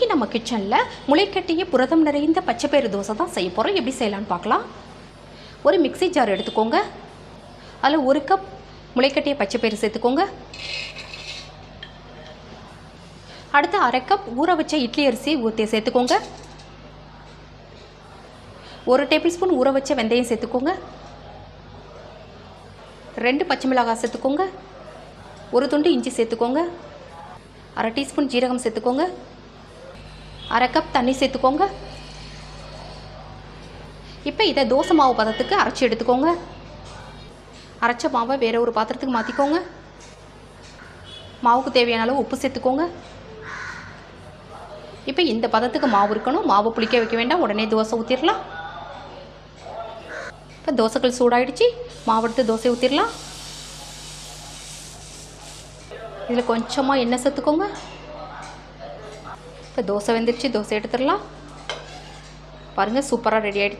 இன்றைக்கி நம்ம கிச்சனில் முளைக்கட்டிய புரதம் நிறைந்த பச்சைப்பயிறு தோசை தான் செய்ய போகிறோம். எப்படி செய்யலான்னு பார்க்கலாம். ஒரு மிக்ஸி ஜார் எடுத்துக்கோங்க. அதில் 1 கப் முளைக்கட்டிய பச்சைப்பயிறு சேர்த்துக்கோங்க. அடுத்து 1/2 கப் ஊற வச்ச இட்லி அரிசி ஊற்றி சேர்த்துக்கோங்க. 1 டேபிள் ஸ்பூன் ஊற வச்ச வெந்தயம் சேர்த்துக்கோங்க. 2 பச்சை மிளகாய் சேர்த்துக்கோங்க. 1 துண்டு இஞ்சி சேர்த்துக்கோங்க. 1/2 டீஸ்பூன் ஜீரகம் சேர்த்துக்கோங்க. 1/2 கப் தண்ணி சேர்த்துக்கோங்க. இப்போ இதை தோசை மாவு பதத்துக்கு அரைச்சி எடுத்துக்கோங்க. அரைச்ச மாவை வேறு ஒரு பாத்திரத்துக்கு மாற்றிக்கோங்க. மாவுக்கு தேவையான அளவு உப்பு சேர்த்துக்கோங்க. இப்போ இந்த பதத்துக்கு மாவு இருக்கணும். மாவு புளிக்க வைக்க வேண்டாம். உடனே தோசை ஊற்றிடலாம். இப்போ தோசைகள் சூடாயிடுச்சு. மாவு எடுத்து தோசை ஊற்றிடலாம். இதில் கொஞ்சமாக எண்ணெய் சேர்த்துக்கோங்க. இப்போ தோசை வெந்துருச்சு. தோசை எடுத்துடலாம். பாருங்கள், சூப்பராக ரெடி ஆகிடுச்சு.